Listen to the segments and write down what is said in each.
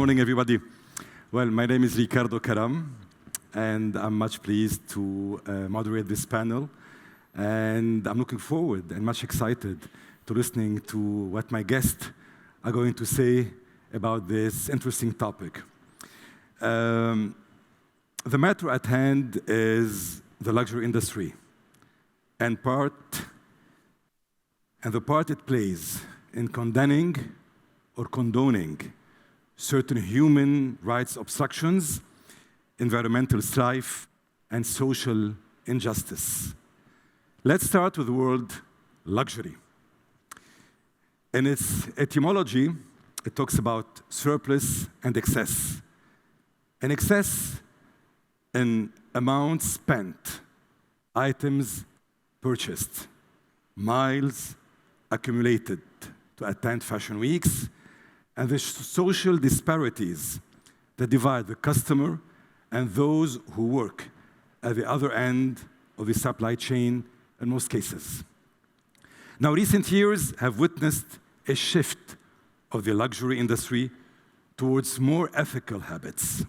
morning, everybody. Well, my name is Ricardo Karam, and I'm much pleased to moderate this panel. And I'm looking forward and much excited to listening to what my guests are going to say about this interesting topic. The matter at hand is the luxury industry, and the part it plays in condemning or condoning certain human rights obstructions, environmental strife, and social injustice. Let's start with the word luxury. In its etymology, it talks about surplus and excess. An excess in amounts spent, items purchased, miles accumulated to attend fashion weeks, and the social disparities that divide the customer and those who work at the other end of the supply chain in most cases. Now, recent years have witnessed a shift of the luxury industry towards more ethical habits.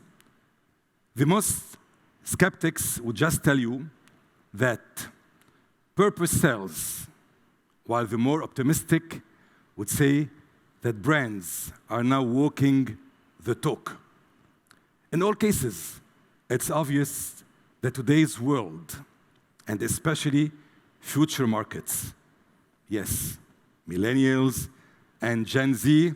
The most skeptics would just tell you that purpose sells, while the more optimistic would say that brands are now walking the talk. In all cases, it's obvious that today's world, and especially future markets, yes, millennials and Gen Z,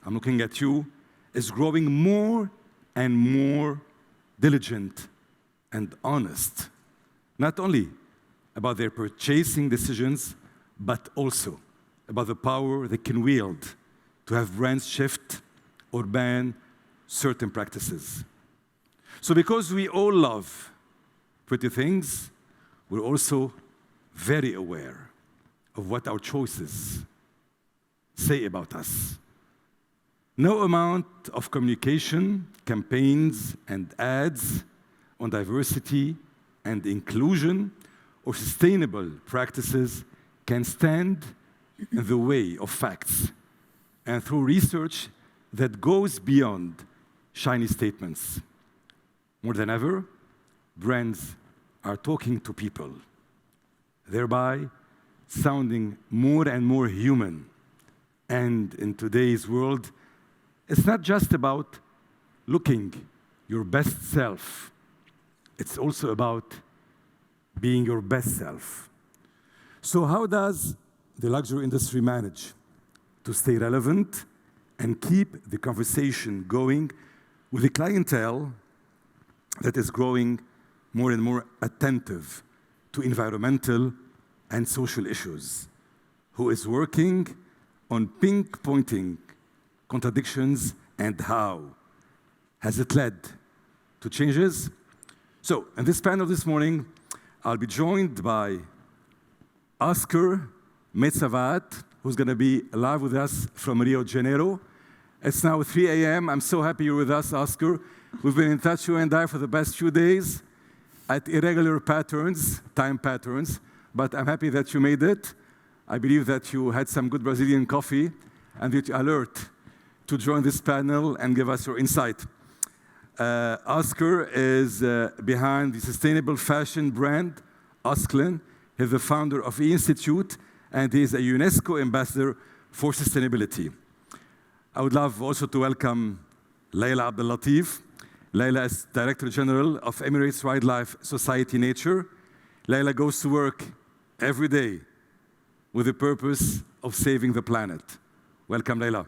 I'm looking at you, is growing more and more diligent and honest, not only about their purchasing decisions, but also about the power they can wield to have brands shift or ban certain practices. So because we all love pretty things, we're also very aware of what our choices say about us. No amount of communication, campaigns, and ads on diversity and inclusion or sustainable practices can stand in the way of facts and through research that goes beyond shiny statements. More than ever, brands are talking to people, thereby sounding more and more human. And in today's world, it's not just about looking your best self. It's also about being your best self. So how does the luxury industry manage to stay relevant and keep the conversation going with a clientele that is growing more and more attentive to environmental and social issues, who is working on pinpointing contradictions, and how has it led to changes? So, in this panel this morning, I'll be joined by Oskar, Mestavaht, who's going to be live with us from Rio de Janeiro. It's now 3 a.m. I'm so happy you're with us, Oskar. We've been in touch, you and I, for the past few days at irregular time patterns, but I'm happy that you made it. I believe that you had some good Brazilian coffee and that you're alert to join this panel and give us your insight. Oskar is behind the sustainable fashion brand, Osklen. He's the founder of the Institute, and he is a UNESCO ambassador for sustainability. I would love also to welcome Laila Abdullatif. Laila is Director General of Emirates Wildlife Society Nature. Laila goes to work every day with the purpose of saving the planet. Welcome, Laila.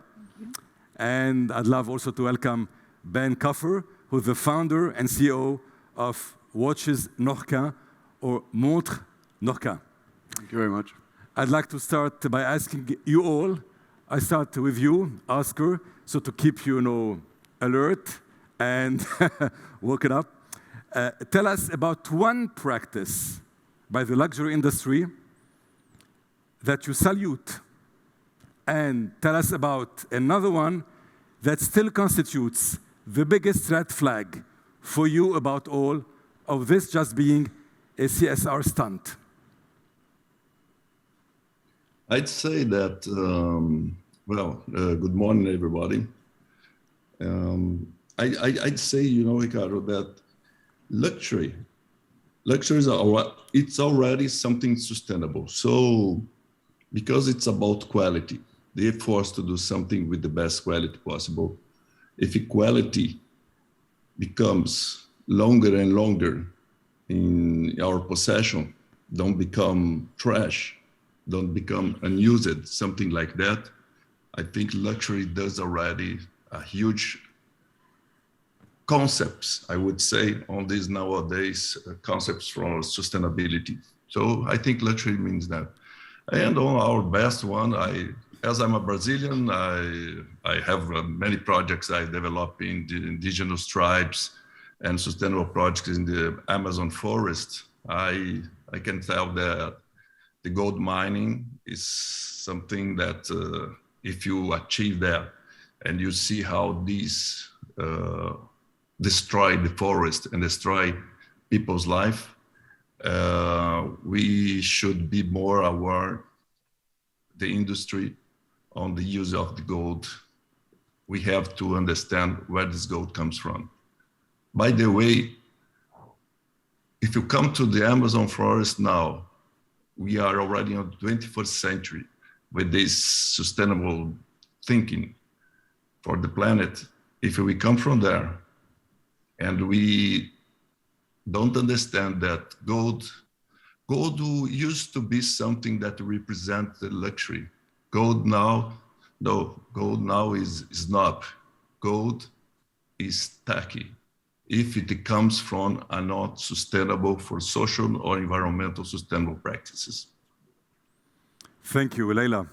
And I'd love also to welcome Ben Kuffer, who's the founder and CEO of Watches Norca, or Montres SA. Thank you very much. I'd like to start by asking you all, I start with you, Oskar, so to keep you, alert and woke it up. Tell us about one practice by the luxury industry that you salute, and tell us about another one that still constitutes the biggest red flag for you about all of this just being a CSR stunt. I'd say that, good morning, everybody. I'd say, Ricardo, that luxury is it's already something sustainable. So because it's about quality, they're forced to do something with the best quality possible. If equality becomes longer and longer in our possession, don't become trash, don't become unused, something like that, I think luxury does already a huge concepts, I would say, on these nowadays concepts from sustainability. So I think luxury means that. And on our best one, as I'm a Brazilian, I have many projects I develop in the indigenous tribes and sustainable projects in the Amazon forest. I can tell that the gold mining is something that if you achieve that and you see how these destroy the forest and destroy people's life, we should be more aware, the industry, on the use of the gold. We have to understand where this gold comes from. By the way, if you come to the Amazon forest now, we are already in the 21st century with this sustainable thinking for the planet. If we come from there and we don't understand that gold used to be something that represents the luxury. Gold now is snob. Gold is tacky if it comes from a not sustainable for social or environmental sustainable practices. Thank you, Laila.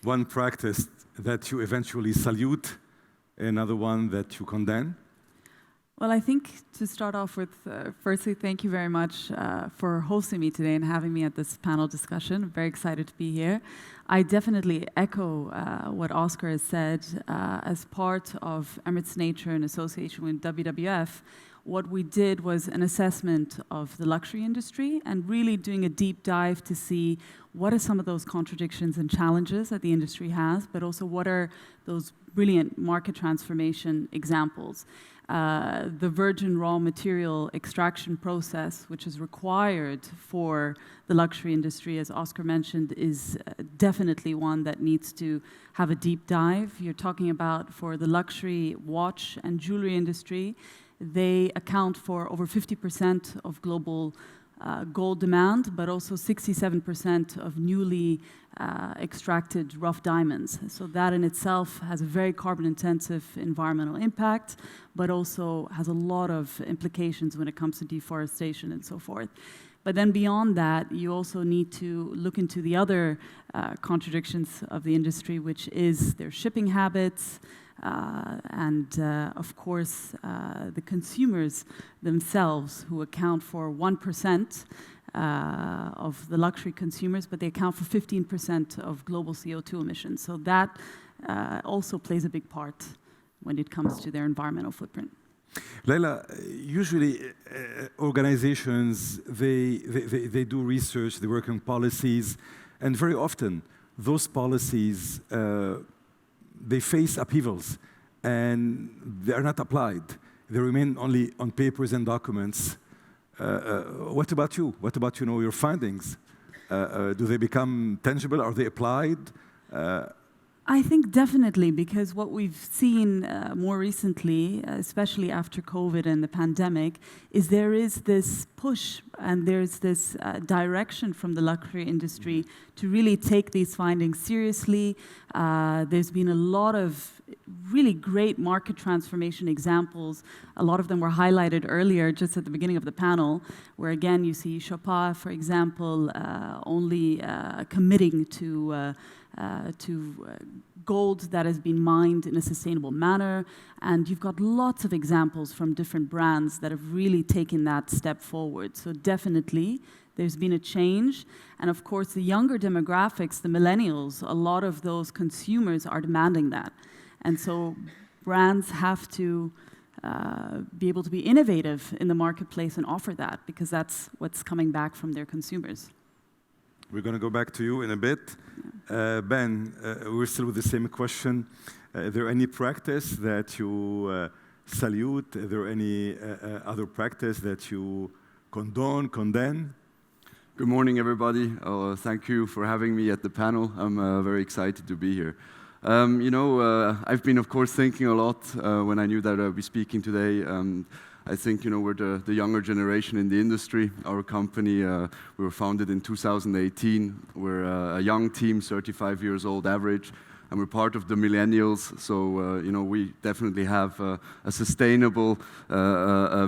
One practice that you eventually salute, another one that you condemn? Well, I think to start off with, firstly, thank you very much for hosting me today and having me at this panel discussion. I'm very excited to be here. I definitely echo what Oskar has said. As part of Emirates Nature in association with WWF, what we did was an assessment of the luxury industry and really doing a deep dive to see what are some of those contradictions and challenges that the industry has, but also what are those brilliant market transformation examples. The virgin raw material extraction process, which is required for the luxury industry, as Oskar mentioned, is definitely one that needs to have a deep dive. You're talking about for the luxury watch and jewelry industry, they account for over 50% of global gold demand, but also 67% of newly extracted rough diamonds. So that in itself has a very carbon-intensive environmental impact, but also has a lot of implications when it comes to deforestation and so forth. But then beyond that, you also need to look into the other contradictions of the industry, which is their shipping habits, and of course, the consumers themselves, who account for 1% of the luxury consumers, but they account for 15% of global CO2 emissions. So that also plays a big part when it comes to their environmental footprint. Laila, usually organizations, they do research, they work on policies, and very often those policies they face upheavals and they are not applied. They remain only on papers and documents. What about you? What about your findings? Do they become tangible? Are they applied? I think definitely, because what we've seen more recently, especially after COVID and the pandemic, is there is this push and there's this direction from the luxury industry to really take these findings seriously. There's been a lot of really great market transformation examples. A lot of them were highlighted earlier, just at the beginning of the panel, where again you see Chopin, for example, only committing to gold that has been mined in a sustainable manner. And you've got lots of examples from different brands that have really taken that step forward. So definitely, there's been a change. And of course, the younger demographics, the millennials, a lot of those consumers are demanding that. And so brands have to be able to be innovative in the marketplace and offer that, because that's what's coming back from their consumers. We're going to go back to you in a bit. Ben, we're still with the same question. Is there any practice that you salute? Is there any other practice that you condemn? Good morning, everybody. Thank you for having me at the panel. I'm very excited to be here. I've been, of course, thinking a lot when I knew that I'd be speaking today. I think, we're the younger generation in the industry. Our company, we were founded in 2018. We're a young team, 35 years old average, and we're part of the millennials. So, we definitely have a sustainable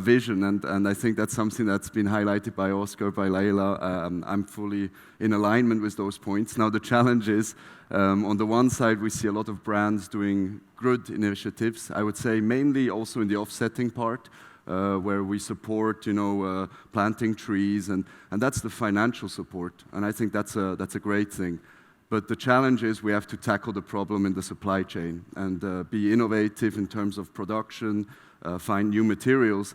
vision, and I think that's something that's been highlighted by Oskar, by Laila. I'm fully in alignment with those points. Now, the challenge is, on the one side, we see a lot of brands doing good initiatives. I would say mainly also in the offsetting part, where we support, planting trees, and that's the financial support. And I think that's a great thing. But the challenge is we have to tackle the problem in the supply chain and be innovative in terms of production, find new materials.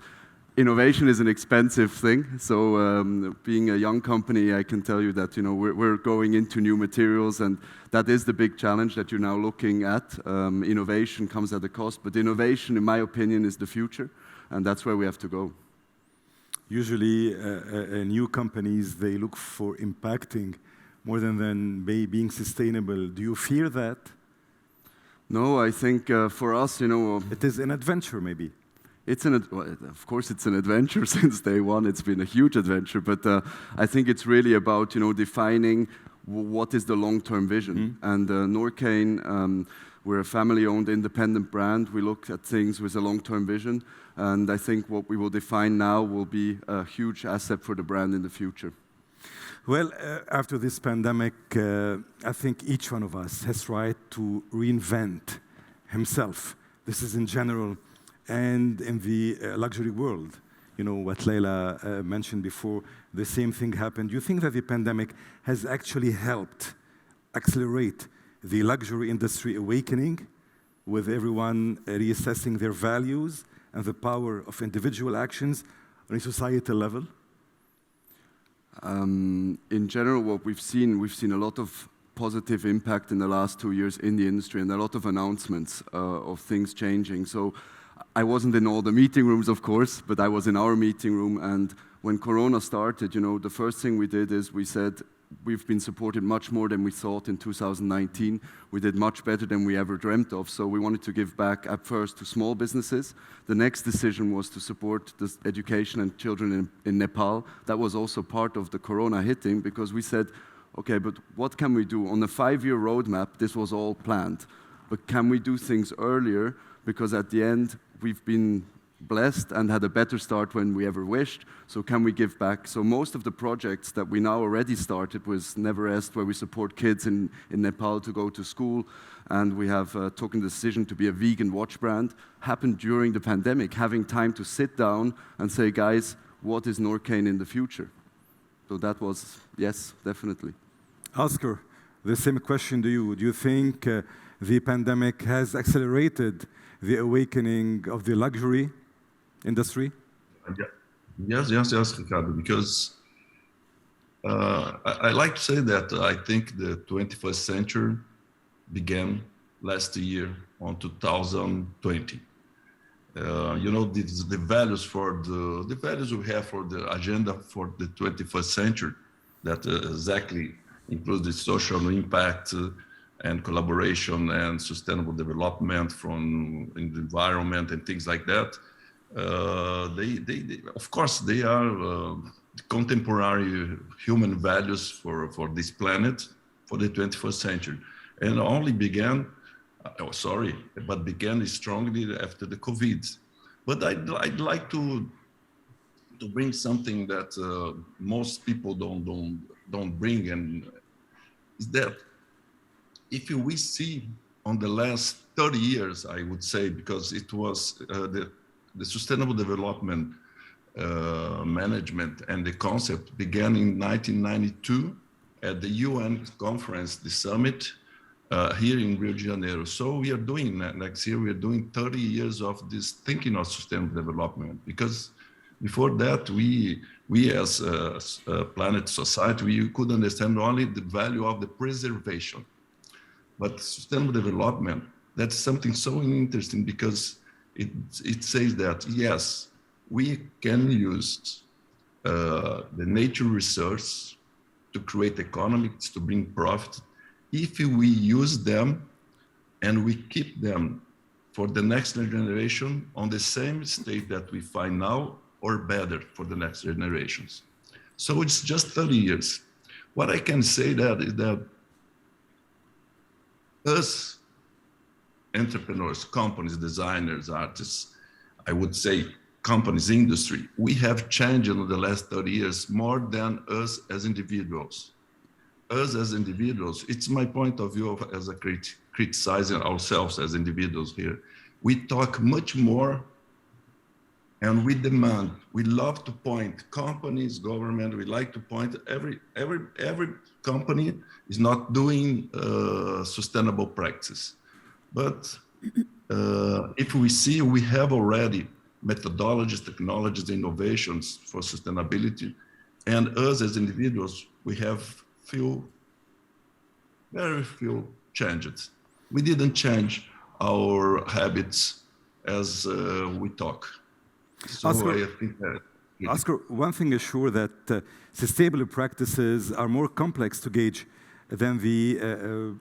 Innovation is an expensive thing, so being a young company, I can tell you that we're going into new materials, and that is the big challenge that you're now looking at. Innovation comes at a cost, but innovation, in my opinion, is the future, and that's where we have to go. Usually, new companies, they look for impacting more than being sustainable. Do you fear that? No, I think for us, it is an adventure, maybe. Of course, it's an adventure since day one. It's been a huge adventure, but I think it's really about defining what is the long-term vision. And Norcane, we're a family-owned, independent brand. We look at things with a long-term vision, and I think what we will define now will be a huge asset for the brand in the future. Well, after this pandemic, I think each one of us has tried to reinvent himself. This is in general. And in the luxury world, what Laila mentioned before, the same thing happened. Do you think that the pandemic has actually helped accelerate the luxury industry awakening, with everyone reassessing their values and the power of individual actions on a societal level? In general, what we've seen a lot of positive impact in the last 2 years in the industry, and a lot of announcements of things changing. So I wasn't in all the meeting rooms, of course, but I was in our meeting room, and when Corona started, the first thing we did is we said, we've been supported much more than we thought in 2019. We did much better than we ever dreamt of, so we wanted to give back at first to small businesses. The next decision was to support the education and children in Nepal. That was also part of the Corona hitting, because we said, okay, but what can we do? On the 5-year roadmap, this was all planned, but can we do things earlier? Because at the end, we've been blessed and had a better start when we ever wished, so can we give back? So most of the projects that we now already started with Never Rest, where we support kids in Nepal to go to school, and we have taken the decision to be a vegan watch brand, happened during the pandemic, having time to sit down and say, guys, what is Norcane in the future? So that was, yes, definitely. Oskar, the same question to you. Do you think the pandemic has accelerated the awakening of the luxury industry? Yes, Ricardo, because I like to say that I think the 21st century began last year on 2020. The values we have for the agenda for the 21st century, that exactly includes the social impact and collaboration and sustainable development in the environment and things like that. Of course, they are contemporary human values for this planet for the 21st century, and only began strongly after the COVID. But I'd like to bring something that most people don't bring, and is that if we see on the last 30 years, I would say, because it was the sustainable development management and the concept began in 1992 at the UN conference, the summit here in Rio de Janeiro. So we are doing next year, we are doing 30 years of this thinking of sustainable development, because before that, we as a planet society, we could understand only the value of the preservation. But sustainable development That's something so interesting because it says that, yes, we can use the nature resource to create economics, to bring profit, if we use them and we keep them for the next generation on the same state that we find now, or better for the next generations. So it's just 30 years. What I can say that is that us entrepreneurs, companies, designers, artists, I would say companies, industry, we have changed in the last 30 years more than us as individuals. Us as individuals, it's my point of view as a criticizing ourselves as individuals here. We talk much more and we demand, we love to point companies, government, we like to point every company is not doing sustainable practice. But if we see, we have already methodologies, technologies, innovations for sustainability. And us as individuals, we have very few changes. We didn't change our habits as we talk. So Oskar, I think that Oskar, one thing is sure that sustainable practices are more complex to gauge than the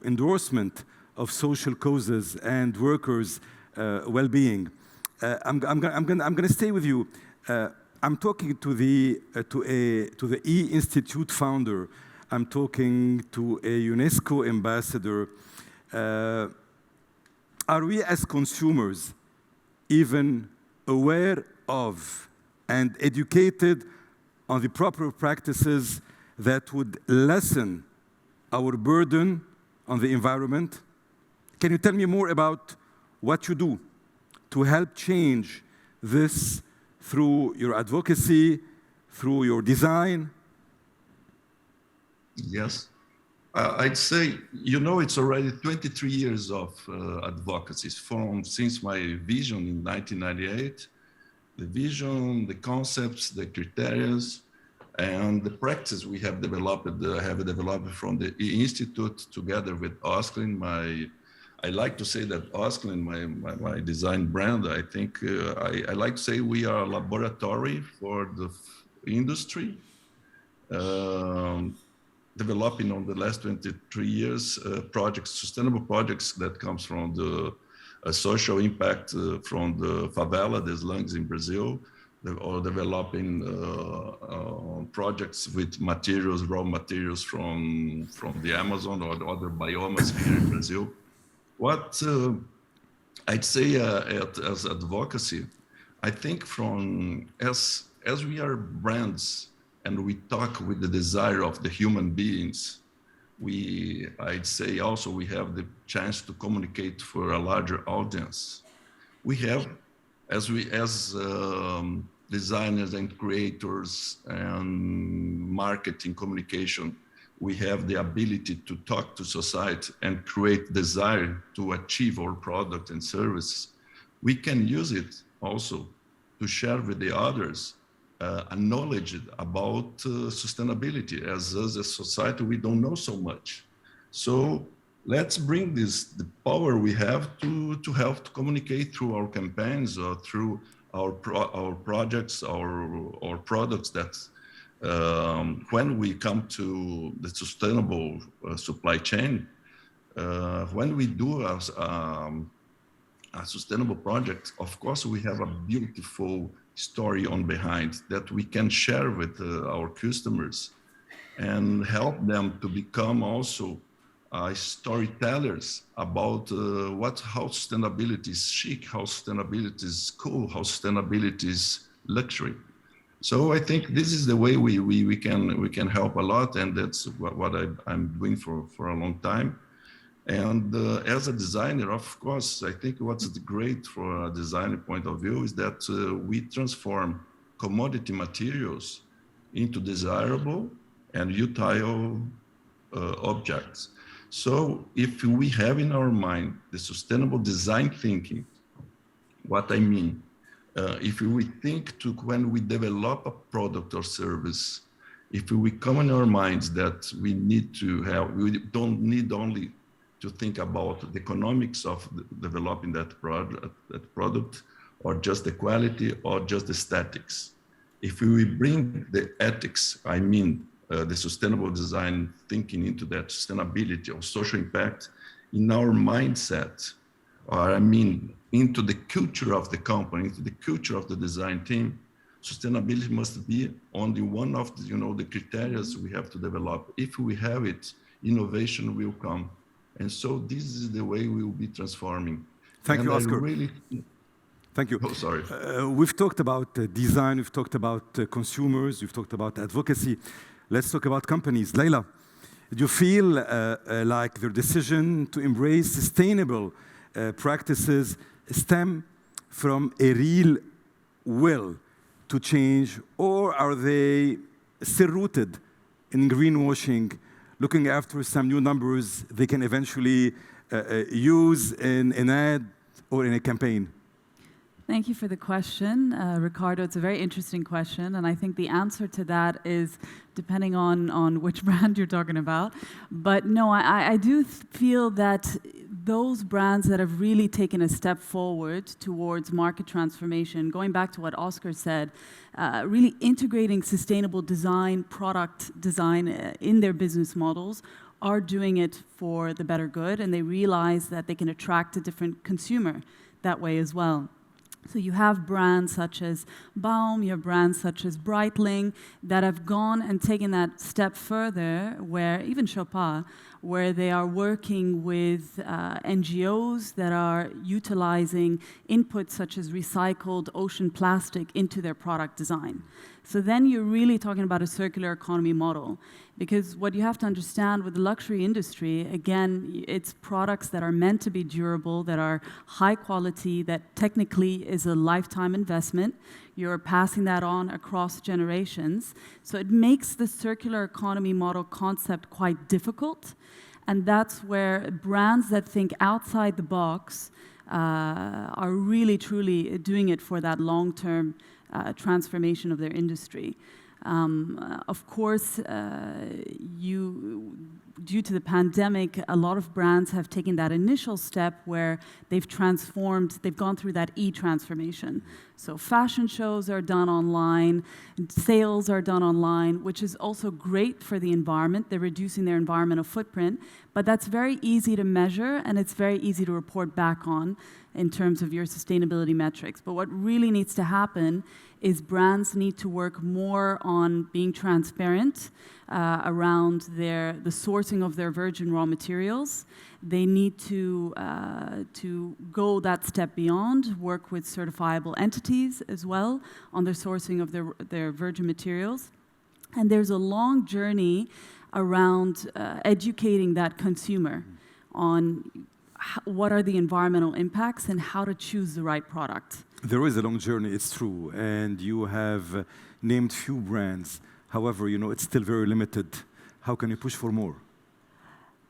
endorsement of social causes and workers' well-being. I'm going to stay with you. I'm talking to the E Institute founder. I'm talking to a UNESCO ambassador. Are we as consumers even aware of and educated on the proper practices that would lessen our burden on the environment? Can you tell me more about what you do to help change this through your advocacy, through your design? Yes. I'd say, you know, it's already 23 years of advocacy since my vision in 1998. The vision, the concepts, the criteria, and the practice we have developed from the Institute together with Osklen. I like to say that Osklen, my design brand, I think I like to say we are a laboratory for the industry. Developing on the last 23 years projects, sustainable projects that comes from the social impact from the favela, the slums in Brazil, or developing projects with materials, raw materials from the Amazon or the other biomes here in Brazil. What I'd say as advocacy, I think as we are brands, and we talk with the desire of the human beings, I'd say also we have the chance to communicate for a larger audience. We have, as designers and creators and marketing communication, we have the ability to talk to society and create desire to achieve our product and service. We can use it also to share with the others a knowledge about sustainability. As a society, we don't know so much. So let's bring the power we have to help to communicate through our campaigns or through our projects, our products that when we come to the sustainable supply chain, when we do a sustainable project, of course, we have a beautiful story on behind that we can share with our customers and help them to become also storytellers about how sustainability is chic, how sustainability is cool, how sustainability is luxury. So I think this is the way we can help a lot, and that's what I'm doing for a long time. And as a designer, of course, I think what's great for a designer point of view is that we transform commodity materials into desirable and utile objects. So if we have in our mind the sustainable design thinking, what I mean, if we think to when we develop a product or service, if we come in our minds that we don't need only to think about the economics of developing that product, or just the quality, or just the aesthetics. If we bring the ethics, I mean, the sustainable design thinking into that sustainability or social impact in our mindset, or I mean, into the culture of the company, into the culture of the design team, sustainability must be only one of the, the criteria we have to develop. If we have it, innovation will come. And so this is the way we will be transforming. Thank you, Oskar. Thank you. Oh, sorry. We've talked about design, we've talked about consumers, we've talked about advocacy. Let's talk about companies. Laila, do you feel like their decision to embrace sustainable practices stem from a real will to change, or are they still rooted in greenwashing, looking after some new numbers they can eventually use in an ad or in a campaign? Thank you for the question, Ricardo. It's a very interesting question, and I think the answer to that is depending on which brand you're talking about. But no, I do feel that those brands that have really taken a step forward towards market transformation, going back to what Oskar said, really integrating sustainable design, product design in their business models, are doing it for the better good, and they realize that they can attract a different consumer that way as well. So you have brands such as Baum, you have brands such as Breitling that have gone and taken that step further, where even Chopin, where they are working with NGOs that are utilizing inputs such as recycled ocean plastic into their product design. So then you're really talking about a circular economy model. Because what you have to understand with the luxury industry, again, it's products that are meant to be durable, that are high quality, that technically is a lifetime investment. You're passing that on across generations. So it makes the circular economy model concept quite difficult. And that's where brands that think outside the box are really, truly doing it for that long-term transformation of their industry. Of course, due to the pandemic, a lot of brands have taken that initial step where they've transformed, they've gone through that e-transformation. So fashion shows are done online, sales are done online, which is also great for the environment. They're reducing their environmental footprint, but that's very easy to measure and it's very easy to report back on in terms of your sustainability metrics. But what really needs to happen is brands need to work more on being transparent around the sourcing of their virgin raw materials. They need to go that step beyond, work with certifiable entities as well on the sourcing of their virgin materials. And there's a long journey around educating that consumer on what are the environmental impacts and how to choose the right product. There is a long journey, it's true, and you have named few brands. However, it's still very limited. How can you push for more?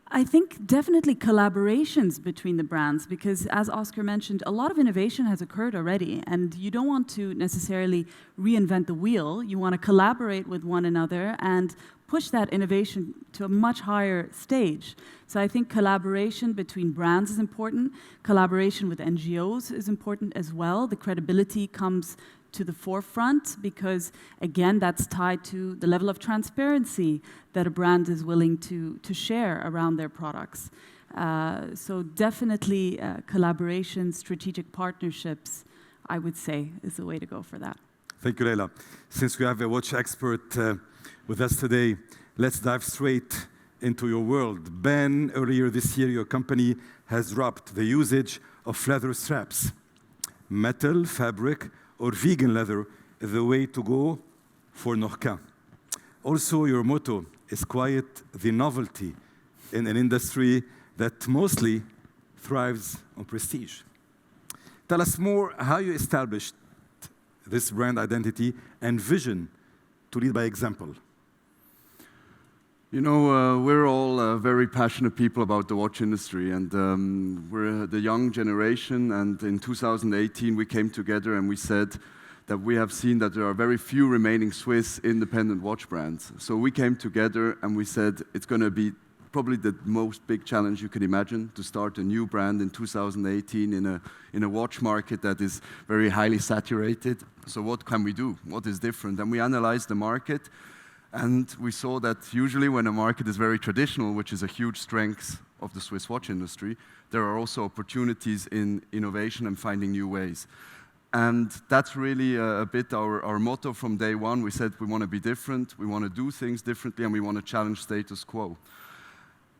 I think definitely collaborations between the brands, because as Oskar mentioned, a lot of innovation has occurred already, and you don't want to necessarily reinvent the wheel. You want to collaborate with one another and push that innovation to a much higher stage. So I think collaboration between brands is important. Collaboration with NGOs is important as well. The credibility comes to the forefront because, again, that's tied to the level of transparency that a brand is willing to share around their products. So definitely collaboration, strategic partnerships, I would say, is the way to go for that. Thank you, Laila. Since we have a watch expert with us today, let's dive straight into your world. Ben, earlier this year, your company has dropped the usage of leather straps. Metal, fabric, or vegan leather is the way to go for Norca. Also, your motto is quite the novelty in an industry that mostly thrives on prestige. Tell us more how you established this brand identity and vision to lead by example. We're all very passionate people about the watch industry, and we're the young generation, and in 2018 we came together and we said that we have seen that there are very few remaining Swiss independent watch brands. So we came together and we said it's going to be probably the most big challenge you can imagine, to start a new brand in 2018 in a watch market that is very highly saturated. So what can we do? What is different? And we analyzed the market, and we saw that usually when a market is very traditional, which is a huge strength of the Swiss watch industry, there are also opportunities in innovation and finding new ways. And that's really a bit our motto from day one. We said we want to be different, we want to do things differently, and we want to challenge status quo.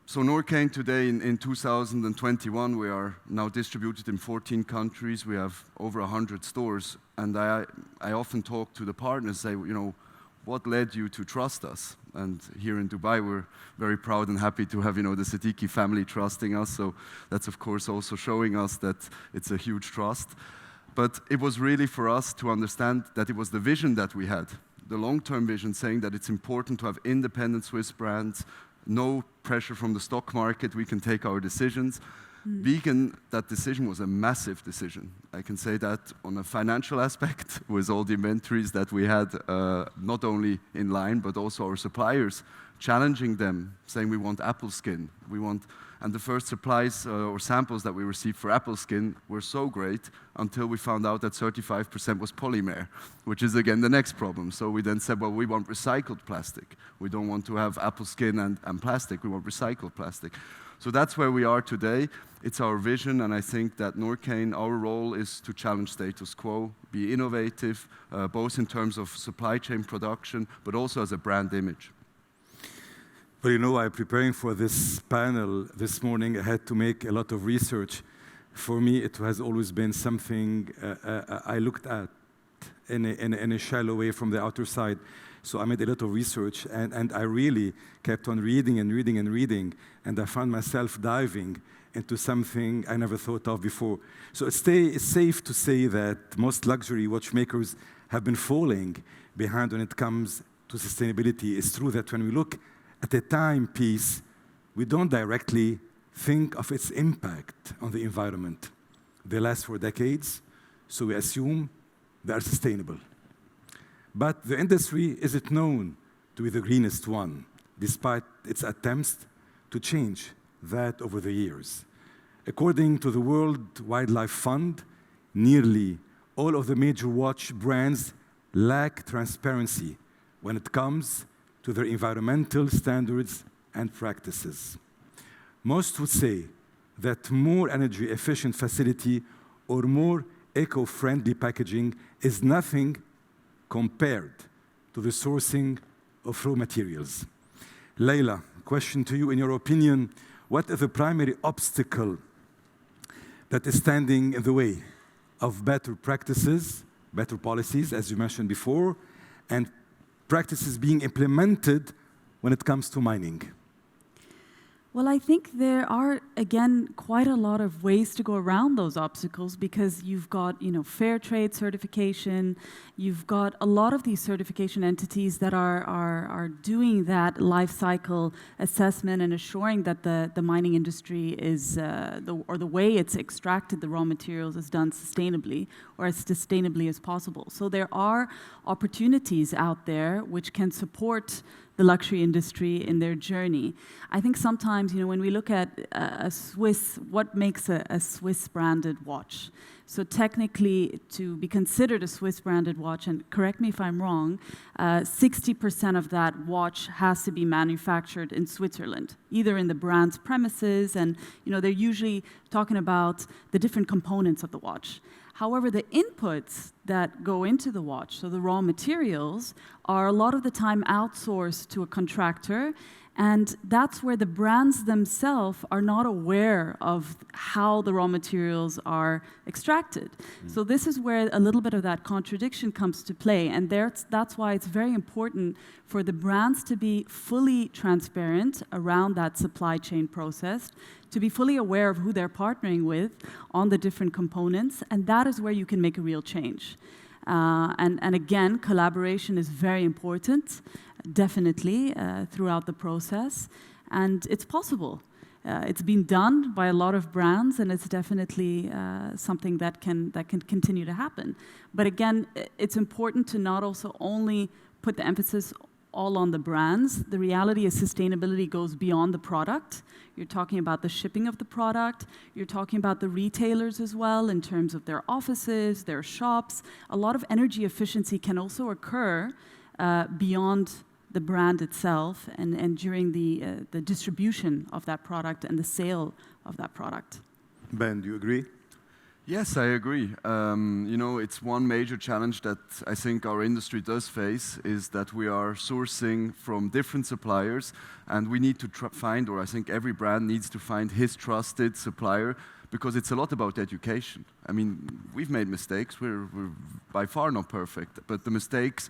So Norqain today in 2021, we are now distributed in 14 countries. We have over 100 stores. And I often talk to the partners, say, you know, what led you to trust us? And here in Dubai, we're very proud and happy to have, you know, the Siddiqui family trusting us. So that's, of course, also showing us that it's a huge trust. But it was really for us to understand that it was the vision that we had, the long-term vision, saying that it's important to have independent Swiss brands, no pressure from the stock market, we can take our decisions. Vegan, that decision was a massive decision. I can say that on a financial aspect, with all the inventories that we had, not only in line, but also our suppliers, challenging them, saying we want apple skin, and the first supplies or samples that we received for apple skin were so great until we found out that 35% was polymer, which is again the next problem. So we then said, well, we want recycled plastic. We don't want to have apple skin and plastic, we want recycled plastic. So that's where we are today. It's our vision, and I think that Norqain, our role is to challenge status quo, be innovative, both in terms of supply chain production, but also as a brand image. But you know, I'm preparing for this panel this morning. I had to make a lot of research. For me, it has always been something I looked at in a shallow way from the outer side. So I made a lot of research, and I really kept on reading and reading and reading, and I found myself diving into something I never thought of before. So it's safe to say that most luxury watchmakers have been falling behind when it comes to sustainability. It's true that when we look at a timepiece, we don't directly think of its impact on the environment. They last for decades, so we assume they are sustainable. But the industry isn't known to be the greenest one, despite its attempts to change that over the years. According to the World Wildlife Fund, nearly all of the major watch brands lack transparency when it comes to their environmental standards and practices. Most would say that more energy-efficient facility or more eco-friendly packaging is nothing compared to the sourcing of raw materials. Laila, question to you. In your opinion, what is the primary obstacle that is standing in the way of better practices, better policies, as you mentioned before, and practices being implemented when it comes to mining? Well, I think there are, again, quite a lot of ways to go around those obstacles, because you've got, fair trade certification, you've got a lot of these certification entities that are doing that life cycle assessment and assuring that the mining industry is, the way it's extracted the raw materials is done sustainably, or as sustainably as possible. So there are opportunities out there which can support the luxury industry in their journey. I think sometimes, when we look at what makes a Swiss branded watch? So technically, to be considered a Swiss branded watch, and correct me if I'm wrong, 60% of that watch has to be manufactured in Switzerland, either in the brand's premises, and they're usually talking about the different components of the watch. However, the inputs that go into the watch, so the raw materials, are a lot of the time outsourced to a contractor, and that's where the brands themselves are not aware of how the raw materials are extracted. So this is where a little bit of that contradiction comes to play, and that's why it's very important for the brands to be fully transparent around that supply chain process, to be fully aware of who they're partnering with on the different components, and that is where you can make a real change. And again, collaboration is very important, definitely, throughout the process, and it's possible. It's been done by a lot of brands, and it's definitely something that can continue to happen. But again, it's important to not also only put the emphasis all on the brands. The reality is sustainability goes beyond the product. You're talking about the shipping of the product. You're talking about the retailers as well in terms of their offices, their shops. A lot of energy efficiency can also occur beyond the brand itself and during the distribution of that product and the sale of that product. Ben, do you agree? Yes, I agree. You know, it's one major challenge that I think our industry does face is that we are sourcing from different suppliers, and we need to find, or I think every brand needs to find his trusted supplier, because it's a lot about education. I mean, we've made mistakes. We're by far not perfect, but the mistakes,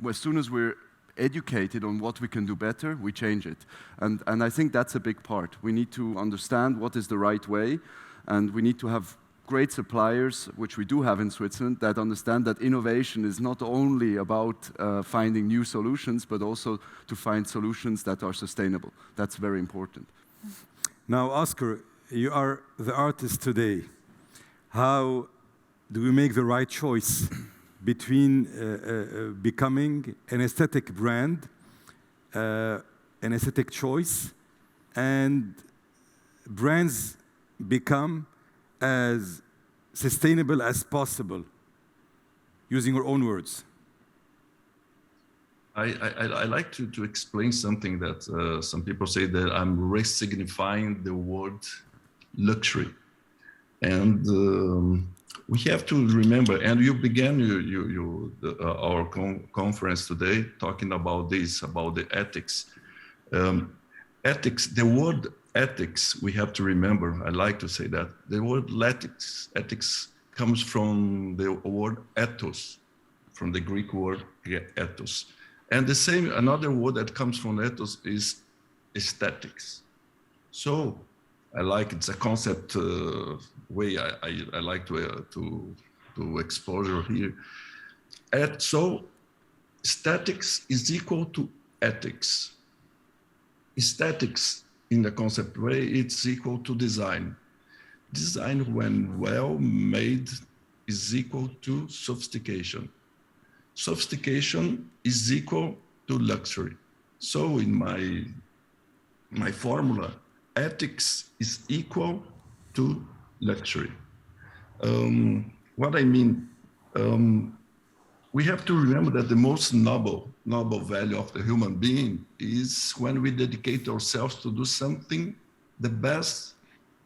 as soon as we're educated on what we can do better, we change it. And I think that's a big part. We need to understand what is the right way, and we need to have great suppliers, which we do have in Switzerland, that understand that innovation is not only about finding new solutions, but also to find solutions that are sustainable. That's very important. Now, Oskar, you are the artist today. How do we make the right choice between becoming an aesthetic brand, an aesthetic choice, and brands become as sustainable as possible, using your own words? I like to explain something that some people say that I'm re-signifying the word luxury. And we have to remember, and you began our conference today talking about this, about the ethics. Ethics, the word ethics, we have to remember, I like to say that, the word ethics comes from the word ethos, from the Greek word ethos. And the same, another word that comes from ethos is aesthetics. So I like, it's a concept way I like to exposure here. So aesthetics is equal to ethics. Aesthetics, in the concept way, it's equal to design. Design, when well made, is equal to sophistication. Sophistication is equal to luxury. So in my formula, ethics is equal to luxury. What I mean, we have to remember that the most noble value of the human being is when we dedicate ourselves to do something the best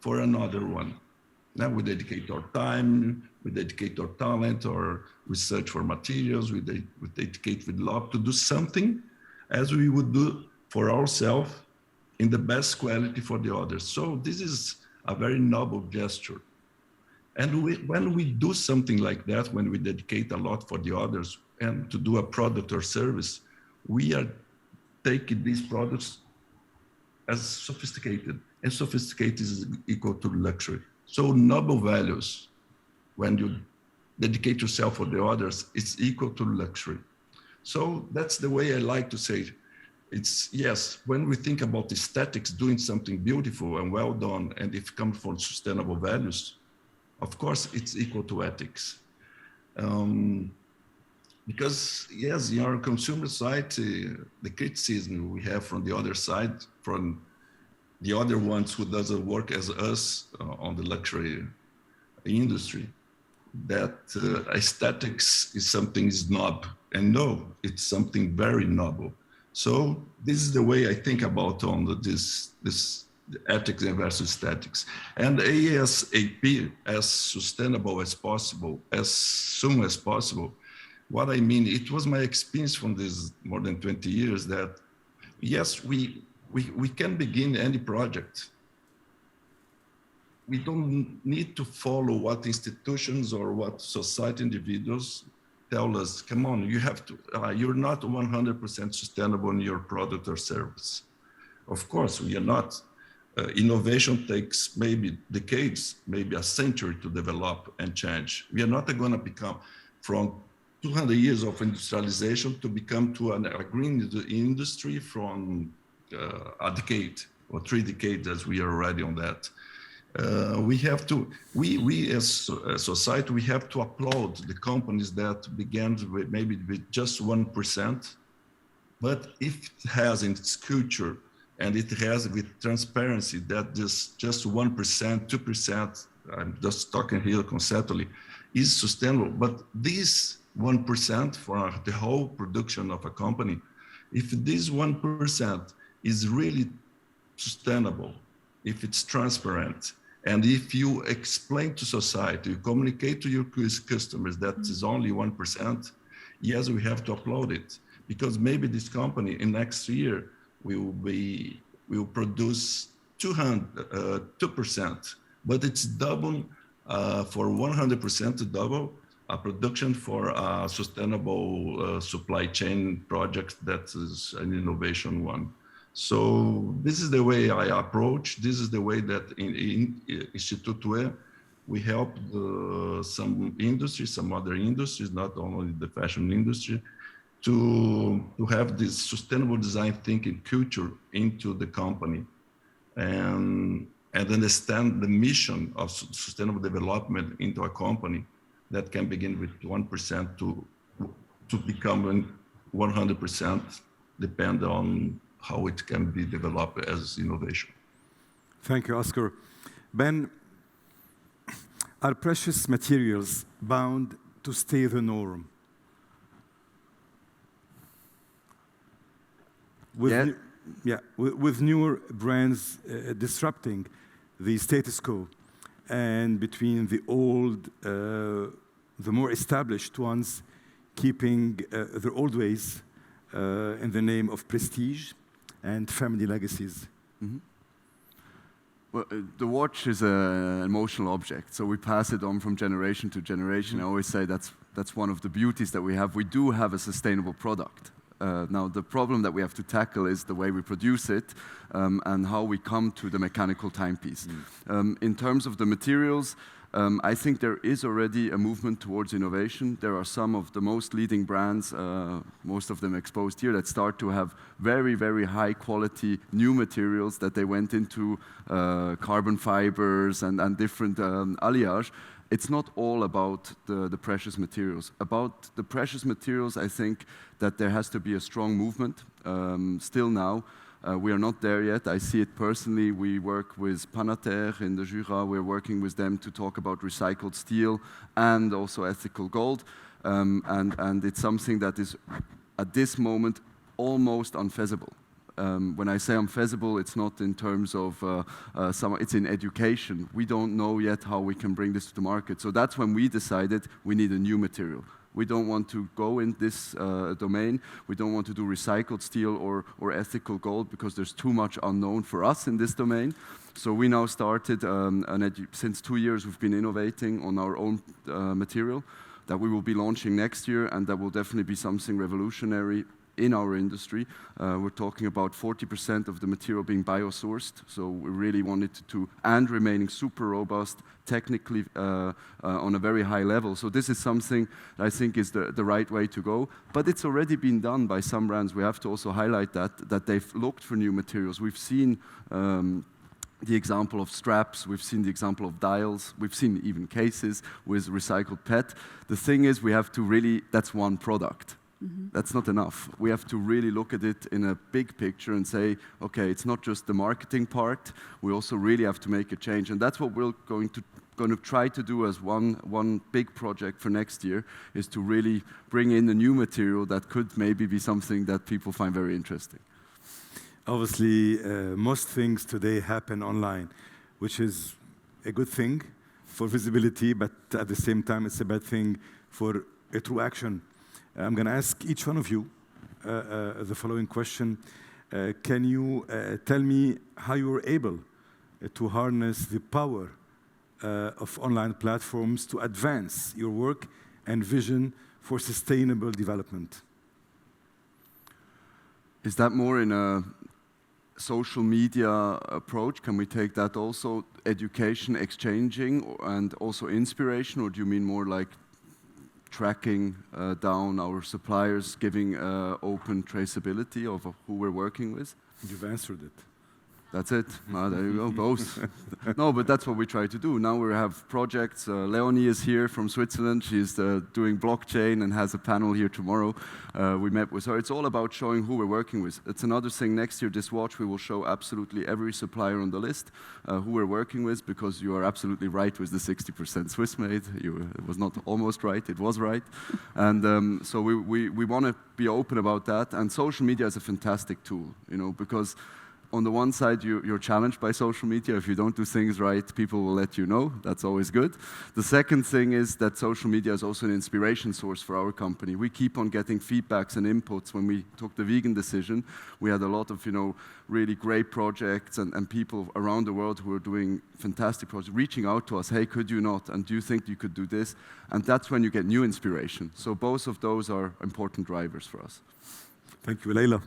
for another one. Now we dedicate our time, we dedicate our talent, or research for materials, we dedicate with love to do something as we would do for ourselves in the best quality for the others. So this is a very noble gesture. And when we do something like that, when we dedicate a lot for the others and to do a product or service, we are taking these products as sophisticated, and sophisticated is equal to luxury. So noble values, when you dedicate yourself for the others, it's equal to luxury. So that's the way I like to say it. It's, yes, when we think about aesthetics, doing something beautiful and well done, and if it comes from sustainable values, of course, it's equal to ethics. Because, yes, in our consumer side, the criticism we have from the other side, from the other ones who doesn't work as us on the luxury industry, that aesthetics is something snob. And no, it's something very noble. So this is the way I think about on this ethics versus aesthetics. And ASAP, as sustainable as possible, as soon as possible. What I mean, it was my experience from this more than 20 years that, yes, we can begin any project. We don't need to follow what institutions or what society individuals tell us, come on, you have to, you're not 100% sustainable in your product or service. Of course, we are not. Innovation takes maybe decades, maybe a century to develop and change. We are not going to become from 200 years of industrialization to become to a green industry from a decade or 3 decades, as we are already on that. We have to, we as a society, we have to applaud the companies that began with maybe with just 1%, But if it has in its culture, and it has with transparency that just 1%, 2%, I'm just talking here conceptually, is sustainable. But this 1% for the whole production of a company, if this 1% is really sustainable, if it's transparent, and if you explain to society, you communicate to your customers that is only 1%, yes, we have to upload it. Because maybe this company in next year will produce 2%, but it's double for 100% to double a production for a sustainable supply chain project that is an innovation one. So this is the way I approach. This is the way that in Instituto-E, we help some industries, some other industries, not only the fashion industry, to have this sustainable design thinking culture into the company and understand the mission of sustainable development into a company that can begin with 1% to become 100%, depend on how it can be developed as innovation. Thank you, Oskar. Ben, are precious materials bound to stay the norm? With newer brands disrupting the status quo, and between the old, the more established ones keeping their old ways in the name of prestige and family legacies. Mm-hmm. Well, the watch is an emotional object, so we pass it on from generation to generation. I always say that's one of the beauties that we have. We do have a sustainable product. Now, the problem that we have to tackle is the way we produce it and how we come to the mechanical timepiece. In terms of the materials, I think there is already a movement towards innovation. There are some of the most leading brands, most of them exposed here, that start to have very, very high quality new materials that they went into carbon fibers and different alliage. It's not all about the precious materials. About the precious materials, I think that there has to be a strong movement. Still now, we are not there yet. I see it personally. We work with Panater in the Jura. We're working with them to talk about recycled steel and also ethical gold. And it's something that is, at this moment, almost unfeasible. When I say unfeasible, it's not in terms of it's in education. We don't know yet how we can bring this to the market. So that's when we decided we need a new material. We don't want to go in this domain. We don't want to do recycled steel or ethical gold because there's too much unknown for us in this domain. So we now started, since 2 years, we've been innovating on our own material that we will be launching next year, and that will definitely be something revolutionary in our industry. We're talking about 40% of the material being biosourced, so we really wanted to, and remaining super robust, technically on a very high level. So this is something I think is the right way to go, but it's already been done by some brands. We have to also highlight that they've looked for new materials. We've seen the example of straps, we've seen the example of dials, we've seen even cases with recycled PET. The thing is, we have to really, that's one product. That's not enough. We have to really look at it in a big picture and say, okay, it's not just the marketing part. We also really have to make a change, and that's what we're going to try to do as one big project for next year, is to really bring in a new material that could maybe be something that people find very interesting. Obviously, most things today happen online, which is a good thing for visibility, but at the same time, it's a bad thing for a true action. I'm going to ask each one of you the following question. Can you tell me how you were able to harness the power of online platforms to advance your work and vision for sustainable development? Is that more in a social media approach? Can we take that also? Education, exchanging, and also inspiration, or do you mean more like tracking down our suppliers, giving open traceability of who we're working with? You've answered it. That's it. There you go, both. No, but that's what we try to do. Now we have projects. Leonie is here from Switzerland. She's doing blockchain and has a panel here tomorrow. We met with her. It's all about showing who we're working with. It's another thing. Next year, this watch, we will show absolutely every supplier on the list who we're working with, because you are absolutely right with the 60% Swiss-made. It was not almost right. It was right. And so we want to be open about that. And social media is a fantastic tool, because on the one side, you're challenged by social media. If you don't do things right, people will let you know. That's always good. The second thing is that social media is also an inspiration source for our company. We keep on getting feedbacks and inputs. When we took the vegan decision, we had a lot of, really great projects and people around the world who are doing fantastic projects, reaching out to us, hey, could you not? And do you think you could do this? And that's when you get new inspiration. So both of those are important drivers for us. Thank you, Laila.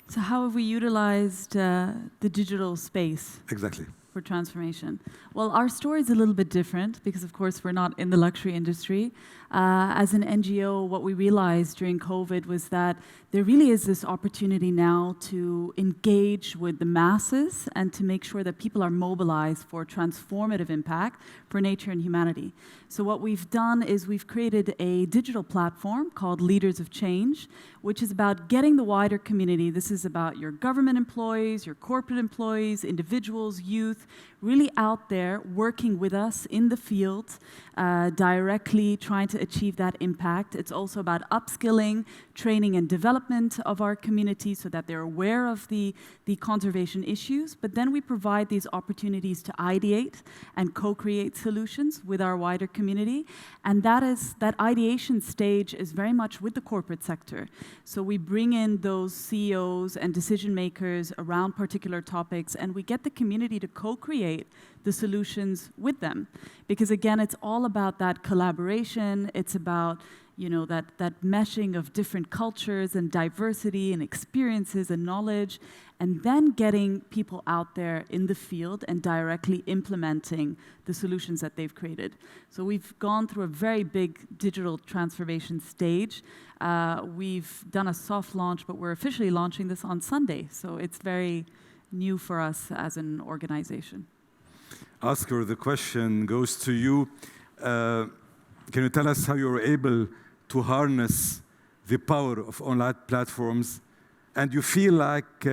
So how have we utilized the digital space Exactly. for transformation? Well, our story is a little bit different because, of course, we're not in the luxury industry. As an NGO, what we realized during COVID was that there really is this opportunity now to engage with the masses and to make sure that people are mobilized for transformative impact for nature and humanity. So what we've done is we've created a digital platform called Leaders of Change, which is about getting the wider community. This is about your government employees, your corporate employees, individuals, youth, really out there working with us in the field, directly trying to achieve that impact. It's also about upskilling, training and development of our community so that they're aware of the conservation issues. But then we provide these opportunities to ideate and co-create solutions with our wider community. And that ideation stage is very much with the corporate sector. So we bring in those CEOs and decision makers around particular topics, and we get the community to co-create the solutions with them. Because again, it's all about that collaboration. It's about that meshing of different cultures and diversity and experiences and knowledge, and then getting people out there in the field and directly implementing the solutions that they've created. So we've gone through a very big digital transformation stage. We've done a soft launch, but we're officially launching this on Sunday. So it's very new for us as an organization. Oskar, the question goes to you. Can you tell us how you're able to harness the power of online platforms? And you feel like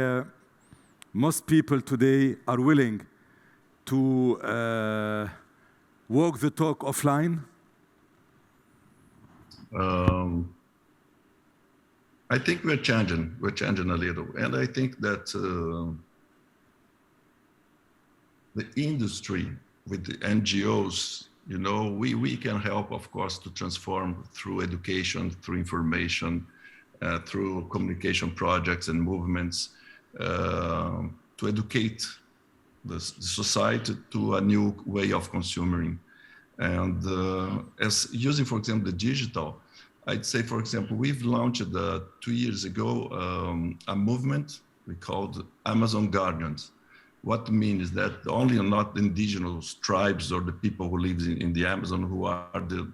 most people today are willing to walk the talk offline? I think we're changing a little. And I think that the industry with the NGOs, we can help, of course, to transform through education, through information, through communication projects and movements, to educate the society to a new way of consuming. And as using, for example, the digital, I'd say, for example, we've launched 2 years ago a movement we called Amazon Guardians. What means is that only not indigenous tribes or the people who live in the Amazon who are the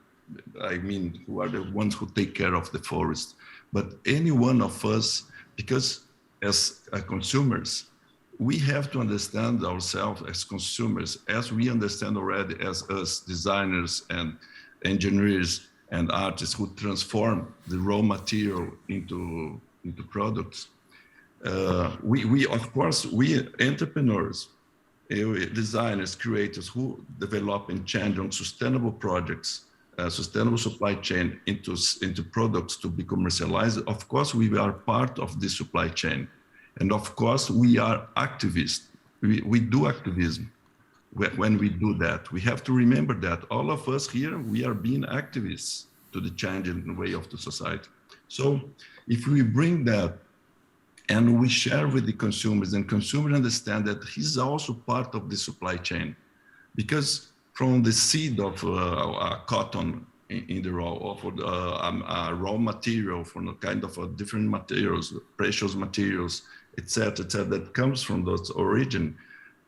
ones who take care of the forest, but any one of us, because as consumers, we have to understand ourselves as consumers, as we understand already as us designers and engineers and artists who transform the raw material into products. We entrepreneurs, designers, creators who develop and change on sustainable projects, sustainable supply chain into products to be commercialized. Of course, we are part of this supply chain. And of course, we are activists. We do activism when we do that. We have to remember that all of us here, we are being activists to the change in the way of the society. So if we bring that and we share with the consumers, and consumers understand that he's also part of the supply chain, because from the seed of cotton in the raw, or for raw material, from a kind of different materials, precious materials, etc., that comes from those origin,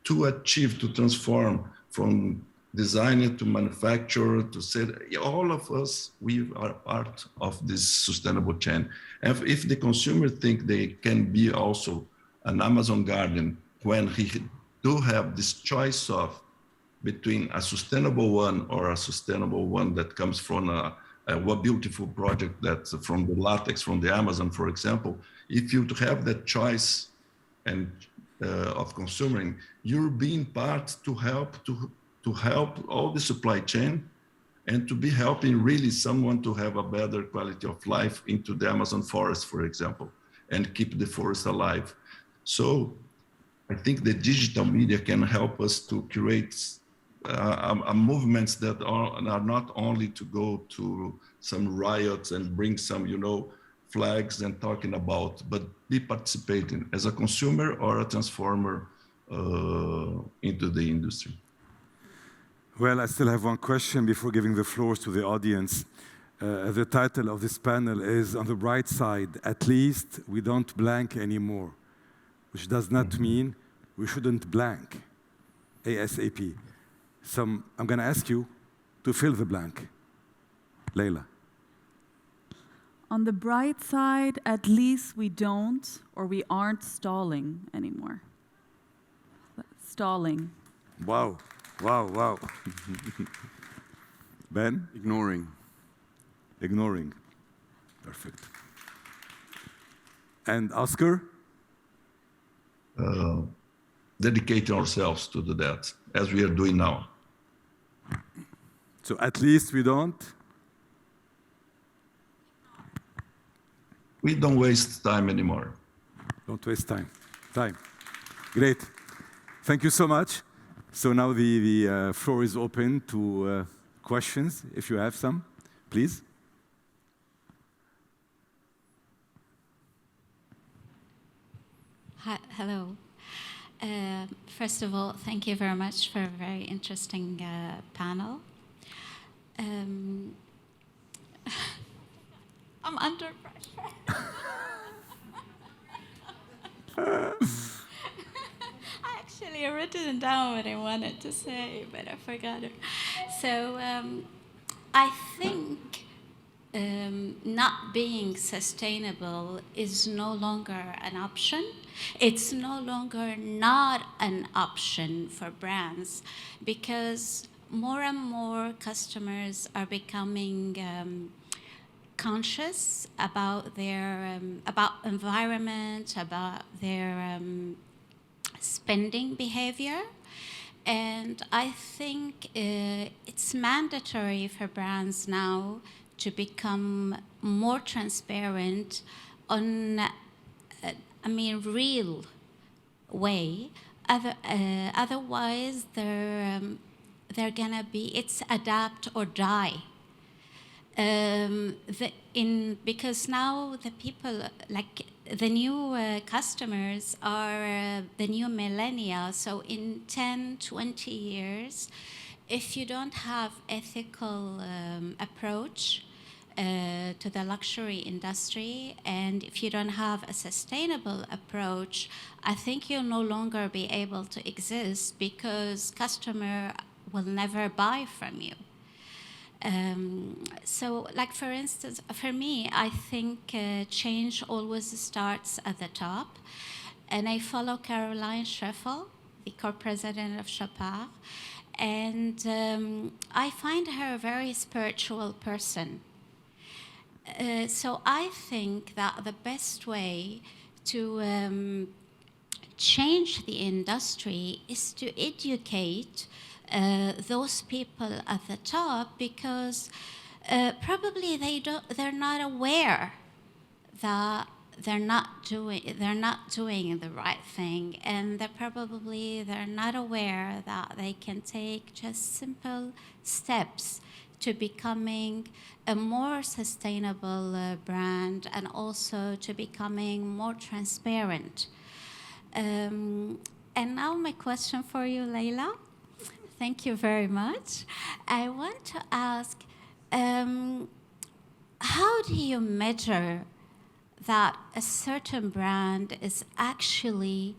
to achieve, to transform from designer to manufacturer to say, all of us, we are part of this sustainable chain. And if the consumer think they can be also an Amazon garden, when he do have this choice of between a sustainable one or a sustainable one that comes from a beautiful project that's from the latex from the Amazon, for example, if you have that choice and of consuming, you're being part to help all the supply chain and to be helping really someone to have a better quality of life into the Amazon forest, for example, and keep the forest alive. So I think the digital media can help us to create movements that are not only to go to some riots and bring some, flags and talking about, but be participating as a consumer or a transformer into the industry. Well, I still have one question before giving the floors to the audience. The title of this panel is, on the bright side, at least we don't blank anymore, which does not mean we shouldn't blank ASAP. So I'm going to ask you to fill the blank. Laila. On the bright side, at least we don't, or we aren't stalling anymore. Stalling. Wow, wow, wow. Ben? Ignoring. Ignoring. Perfect. And Oskar? Dedicating ourselves to do that, as we are doing now. So at least we don't? We don't waste time anymore. Don't waste time. Great. Thank you so much. So now the floor is open to questions, if you have some, please. Hi, hello. First of all, thank you very much for a very interesting panel. I'm under pressure. I actually written down what I wanted to say, but I forgot it. So I think not being sustainable is no longer an option. It's no longer not an option for brands, because more and more customers are becoming conscious about their about environment, about their spending behavior. And I think it's mandatory for brands now to become more transparent on, real way. Otherwise, they're gonna be, it's adapt or die. Because now the people, like the new customers are the new millennia. So in 10, 20 years, if you don't have ethical approach to the luxury industry, and if you don't have a sustainable approach, I think you'll no longer be able to exist, because customer will never buy from you. So, like for instance, for me, I think change always starts at the top. And I follow Caroline Scheffel, the co-president of Chopard, and I find her a very spiritual person. So I think that the best way to change the industry is to educate those people at the top, because probably they're not aware that they're not doing the right thing, and they're not aware that they can take just simple steps to becoming a more sustainable brand, and also to becoming more transparent. And now my question for you, Laila. Thank you very much. I want to ask, how do you measure that a certain brand is actually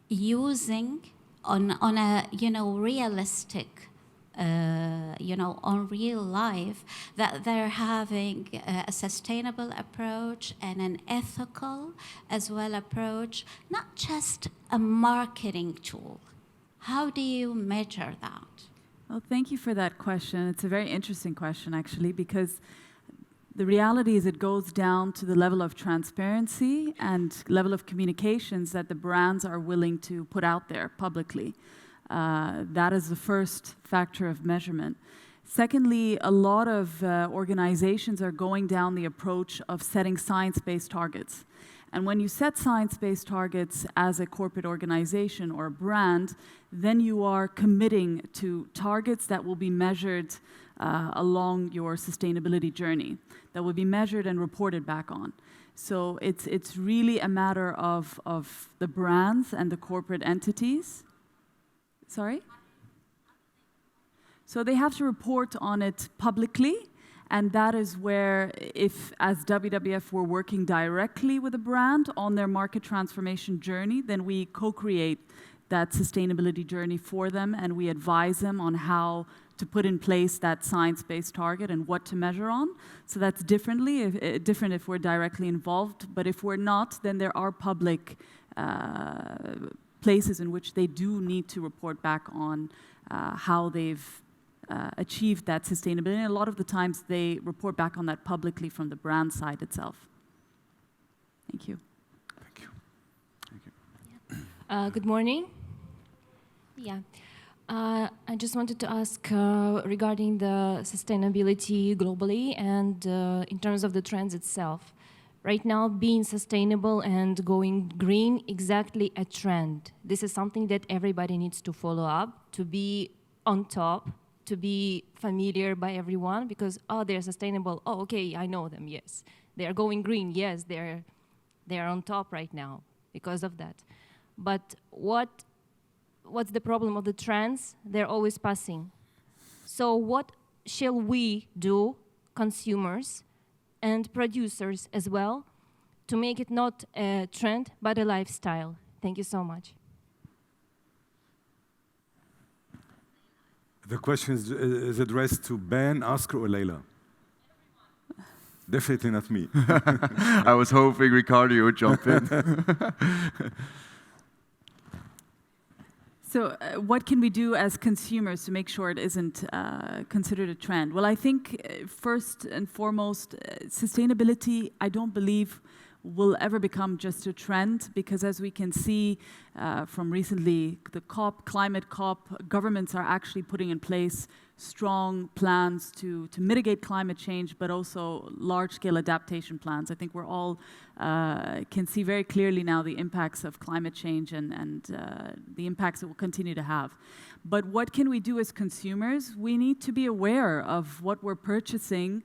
using on a realistic on real life, that they're having a sustainable approach and an ethical as well approach, not just a marketing tool. How do you measure that? Well, thank you for that question. It's a very interesting question, actually, because the reality is it goes down to the level of transparency and level of communications that the brands are willing to put out there publicly. That is the first factor of measurement. Secondly, a lot of organizations are going down the approach of setting science-based targets. And when you set science-based targets as a corporate organization or a brand, then you are committing to targets that will be measured along your sustainability journey, that will be measured and reported back on. So it's really a matter of the brands and the corporate entities. Sorry? So they have to report on it publicly, and that is where, if as WWF we're working directly with a brand on their market transformation journey, then we co-create that sustainability journey for them, and we advise them on how to put in place that science-based target and what to measure on. So that's different if we're directly involved, but if we're not, then there are public places in which they do need to report back on how they've achieved that sustainability. And a lot of the times they report back on that publicly from the brand side itself. Thank you. Thank you. Thank you. Good morning. Yeah. I just wanted to ask regarding the sustainability globally and in terms of the trends itself. Right now, being sustainable and going green, exactly a trend. This is something that everybody needs to follow up, to be on top, to be familiar by everyone, because, oh, they're sustainable. Oh, okay, I know them, yes. They are going green, yes, they're on top right now because of that. But what's the problem of the trends? They're always passing. So what shall we do, consumers and producers as well, to make it not a trend, but a lifestyle? Thank you so much. The question is addressed to Ben, Oskar, or Laila? Definitely not me. I was hoping Ricardo would jump in. So what can we do as consumers to make sure it isn't considered a trend? Well, I think first and foremost, sustainability, I don't believe will ever become just a trend, because as we can see from recently, the climate COP, governments are actually putting in place strong plans to mitigate climate change, but also large-scale adaptation plans. I think we're all can see very clearly now the impacts of climate change and the impacts it will continue to have. But what can we do as consumers? We need to be aware of what we're purchasing.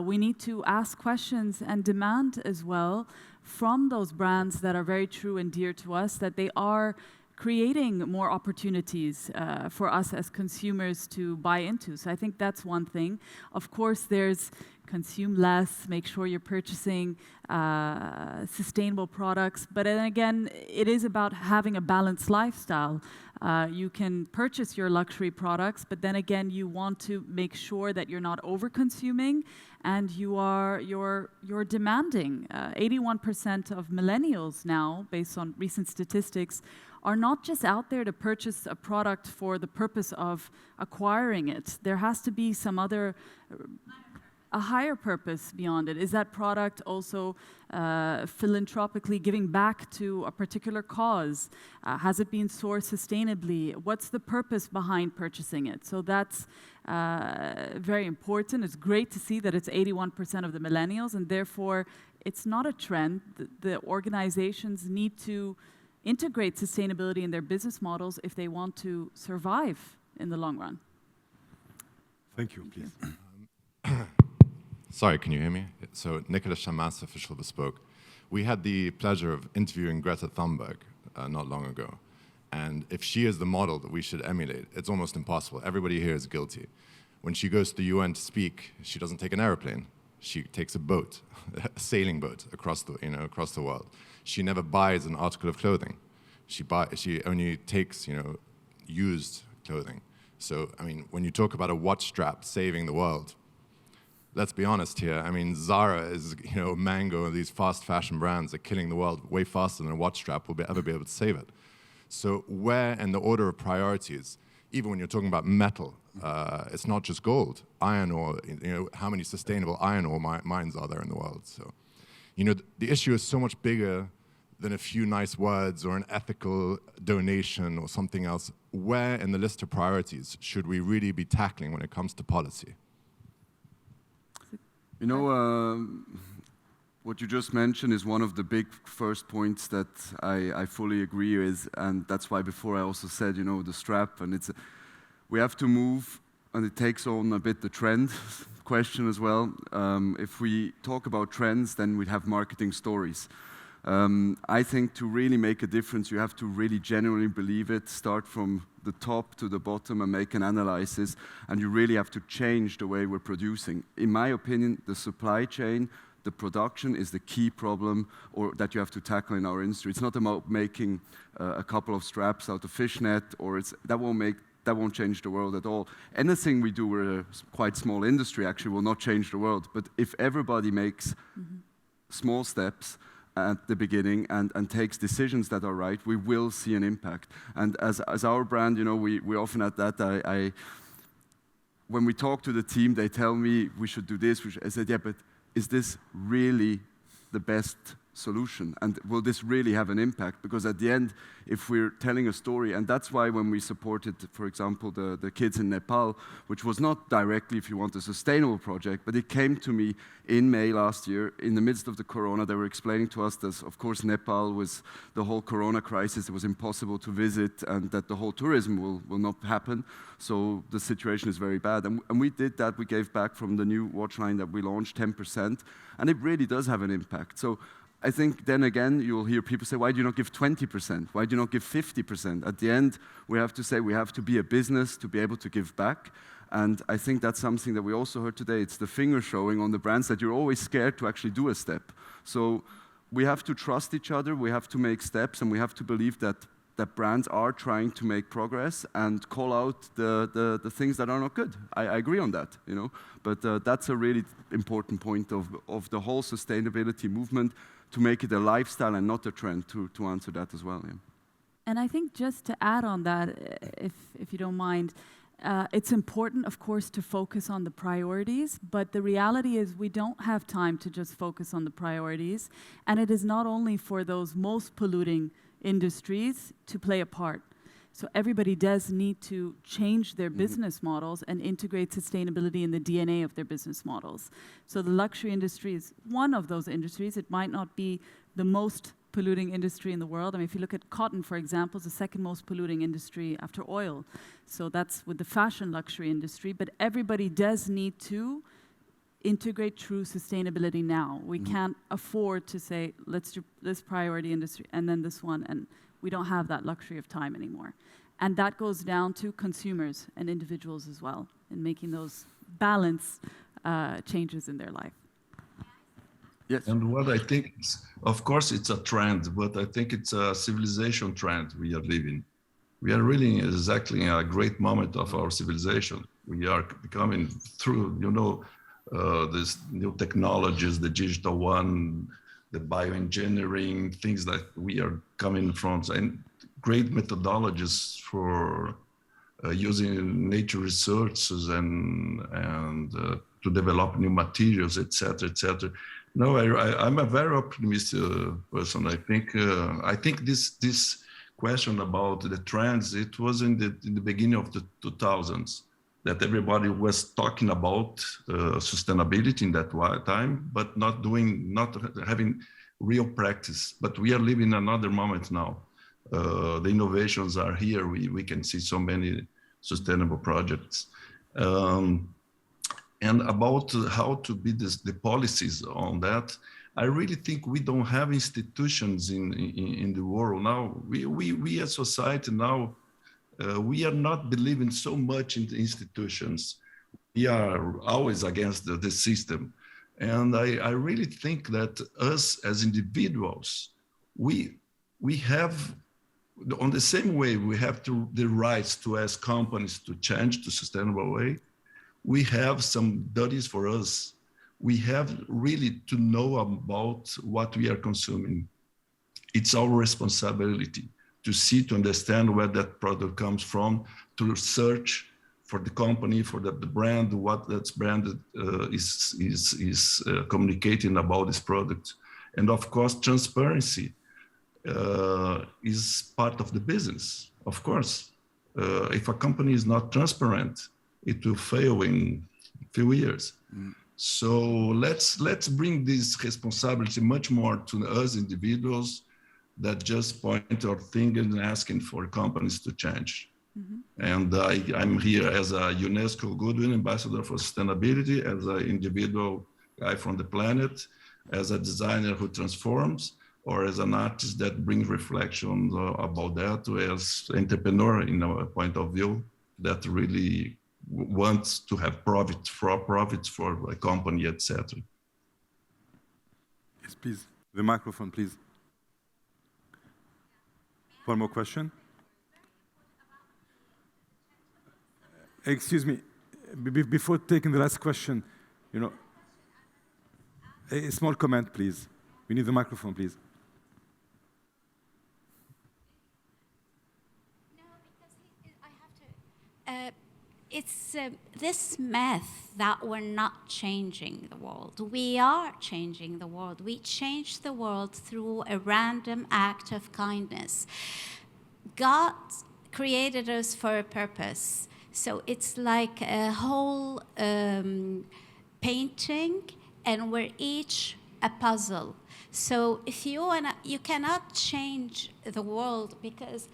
We need to ask questions and demand as well from those brands that are very true and dear to us, that they are creating more opportunities for us as consumers to buy into. So I think that's one thing. Of course, there's consume less, make sure you're purchasing sustainable products. But then again, it is about having a balanced lifestyle. You can purchase your luxury products, but then again, you want to make sure that you're not over-consuming and you're demanding. 81% of millennials now, based on recent statistics, are not just out there to purchase a product for the purpose of acquiring it. There has to be some other, a higher purpose beyond it. Is that product also philanthropically giving back to a particular cause? Has it been sourced sustainably? What's the purpose behind purchasing it? So that's very important. It's great to see that it's 81% of the millennials, and therefore it's not a trend. The organizations need to integrate sustainability in their business models if they want to survive in the long run. Thank you, please. Sorry, can you hear me? So, Nicolas Chamas, official Bespoke. We had the pleasure of interviewing Greta Thunberg not long ago. And if she is the model that we should emulate, it's almost impossible. Everybody here is guilty. When she goes to the UN to speak, she doesn't take an airplane. She takes a boat, a sailing boat across the world. She never buys an article of clothing. She only takes, used clothing. So, I mean, when you talk about a watch strap saving the world, let's be honest here. I mean, Zara is, Mango, and these fast fashion brands are killing the world way faster than a watch strap will ever be able to save it. So where in the order of priorities, even when you're talking about metal, it's not just gold, iron ore, how many sustainable iron ore mines are there in the world? So, the issue is so much bigger than a few nice words or an ethical donation or something else. Where in the list of priorities should we really be tackling when it comes to policy? What you just mentioned is one of the big first points that I fully agree with, and that's why before I also said, the strap, and we have to move, and it takes on a bit the trend question as well. If we talk about trends, then we have marketing stories. I think to really make a difference, you have to really genuinely believe it, start from the top to the bottom and make an analysis, and you really have to change the way we're producing. In my opinion, the supply chain, the production is the key problem that you have to tackle in our industry. It's not about making a couple of straps out of fishnet, that won't change the world at all. Anything we do, we're a quite small industry, actually will not change the world. But if everybody makes small steps at the beginning and takes decisions that are right, we will see an impact. And as our brand, we often at that, when we talk to the team, they tell me we should do this. I said, yeah, but is this really the best solution? And will this really have an impact? Because at the end, if we're telling a story, and that's why when we supported, for example, the kids in Nepal, which was not directly, if you want, a sustainable project, but it came to me in May last year, in the midst of the corona, they were explaining to us that, of course, Nepal was the whole corona crisis, it was impossible to visit, and that the whole tourism will not happen, so the situation is very bad. And we did that, we gave back from the new watch line that we launched 10%, and it really does have an impact. So I think then again, you'll hear people say, why do you not give 20%? Why do you not give 50%? At the end, we have to say we have to be a business to be able to give back. And I think that's something that we also heard today. It's the finger showing on the brands that you're always scared to actually do a step. So we have to trust each other, we have to make steps, and we have to believe that brands are trying to make progress and call out the things that are not good. I agree on that, But that's a really important point of the whole sustainability movement, to make it a lifestyle and not a trend, to answer that as well. Yeah. And I think just to add on that, if you don't mind, it's important, of course, to focus on the priorities, but the reality is we don't have time to just focus on the priorities, and it is not only for those most polluting industries to play a part. So everybody does need to change their business models and integrate sustainability in the DNA of their business models. So the luxury industry is one of those industries. It might not be the most polluting industry in the world. I mean, if you look at cotton, for example, it's the second most polluting industry after oil. So that's with the fashion luxury industry. But everybody does need to integrate true sustainability now. We can't afford to say, let's do this priority industry and then this one, and we don't have that luxury of time anymore. And that goes down to consumers and individuals as well, in making those balance changes in their life. Yes. And what I think, of course, it's a trend, but I think it's a civilization trend we are living. We are really exactly in a great moment of our civilization. We are becoming through, these new technologies, the digital one, the bioengineering, things that we are coming from, and great methodologies for using nature resources and to develop new materials, etc., etc. No, I'm a very optimistic person. I think this question about the trends, it was in the beginning of the 2000s that everybody was talking about sustainability in that time, but not having real practice. But we are living another moment now. The innovations are here. We can see so many sustainable projects. And about how to be the policies on that, I really think we don't have institutions in the world now. We as society now, we are not believing so much in the institutions. We are always against the system. And I really think that us as individuals, we have on the same way we have the rights to ask companies to change to sustainable way, we have some duties for us. We have really to know about what we are consuming. It's our responsibility to see, to understand where that product comes from, to search for the company, for the brand, what that brand is communicating about this product. And of course, transparency is part of the business, of course. If a company is not transparent, it will fail in a few years. So let's bring this responsibility much more to us individuals that just point our finger and asking for companies to change. And I'm here as a UNESCO Goodwill Ambassador for Sustainability, as an individual guy from the planet, as a designer who transforms, or as an artist that brings reflection about that, as entrepreneur in our point of view that really wants to have profits for a company, etc. Yes, please. The microphone, please. One more question. Excuse me, before taking the last question, a small comment, please. We need the microphone, please. No, because I have to. It's this myth that we're not changing the world. We are changing the world. We change the world through a random act of kindness. God created us for a purpose. So it's like a whole painting, and we're each a puzzle. So if you cannot change the world because,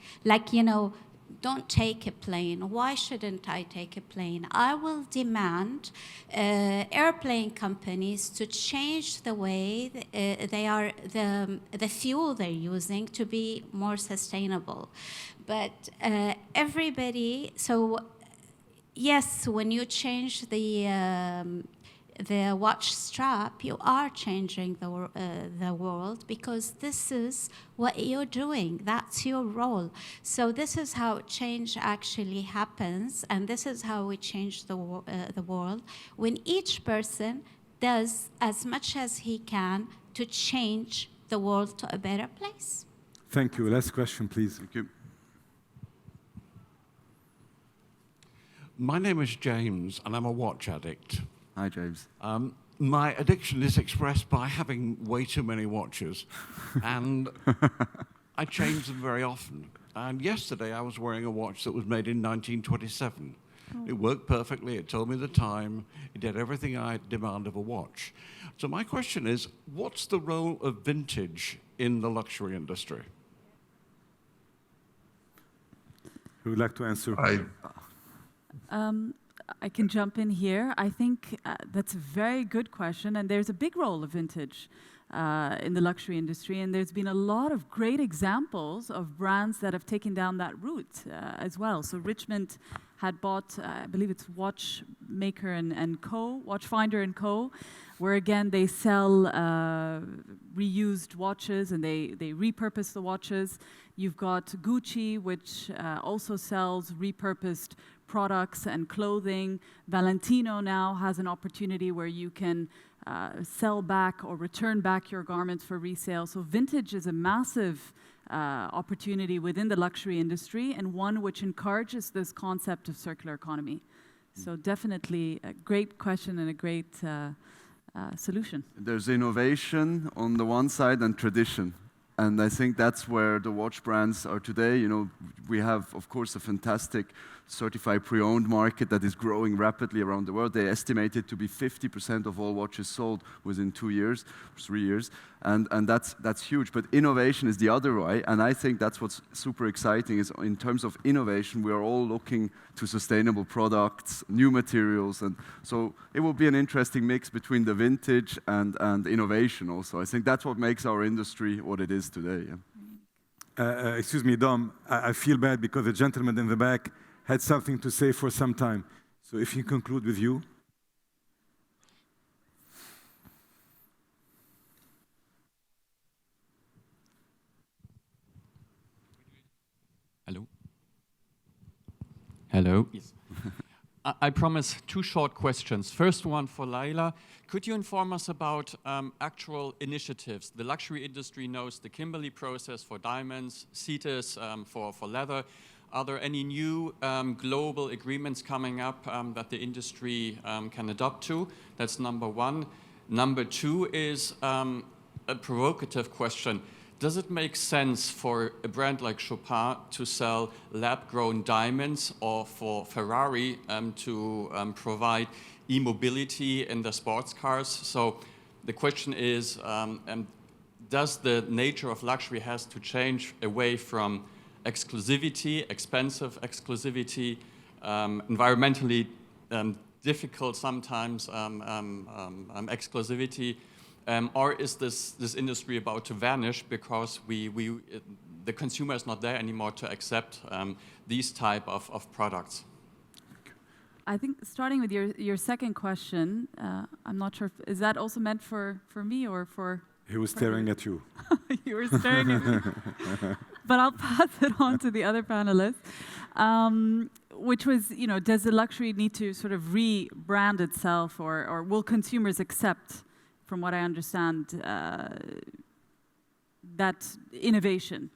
don't take a plane. Why shouldn't I take a plane? I will demand airplane companies to change the way the fuel they're using to be more sustainable. But everybody, so yes, when you change the watch strap, you are changing the world, because this is what you're doing. That's your role. So this is how change actually happens, and this is how we change the world, when each person does as much as he can to change the world to a better place. Thank you. Last question, please. Thank you. My name is James, and I'm a watch addict. Hi, James. My addiction is expressed by having way too many watches, and I change them very often. And yesterday I was wearing a watch that was made in 1927. It worked perfectly, it told me the time, it did everything I demand of a watch. So my question is, what's the role of vintage in the luxury industry? Who would like to answer? I can jump in here. I think that's a very good question, and there's a big role of vintage in the luxury industry, and there's been a lot of great examples of brands that have taken down that route as well. So Richmond had bought, I believe it's Watchmaker and Co., Watchfinder and Co., where again they sell reused watches and they repurpose the watches. You've got Gucci, which also sells repurposed products and clothing. Valentino now has an opportunity where you can sell back or return back your garments for resale. So vintage is a massive opportunity within the luxury industry, and one which encourages this concept of circular economy. So definitely a great question and a great solution. There's innovation on the one side and tradition. And I think that's where the watch brands are today. We have, of course, a fantastic certified pre-owned market that is growing rapidly around the world. They estimate it to be 50% of all watches sold within 2 years, 3 years, and that's huge. But innovation is the other way, and I think that's what's super exciting. Is in terms of innovation, we are all looking to sustainable products, new materials, and so it will be an interesting mix between the vintage and innovation. Also, I think that's what makes our industry what it is today. Yeah. Excuse me, Dom. I feel bad because the gentleman in the back had something to say for some time. So if you conclude with you. Hello. Yes. I promise 2 short questions. First one for Laila. Could you inform us about actual initiatives? The luxury industry knows the Kimberley process for diamonds, CETAs for leather. Are there any new global agreements coming up that the industry can adopt to? That's number 1. Number 2 is a provocative question. Does it make sense for a brand like Chopin to sell lab-grown diamonds, or for Ferrari to provide e-mobility in the sports cars? So the question is, does the nature of luxury has to change away from exclusivity, expensive exclusivity, environmentally difficult sometimes exclusivity, or is this industry about to vanish because the consumer is not there anymore to accept these type of products? I think starting with your second question, I'm not sure, is that also meant for me or for... He was staring at you. You were staring at me. But I'll pass it on to the other panelists, which was, does the luxury need to sort of rebrand itself, or will consumers accept, from what I understand, that innovation?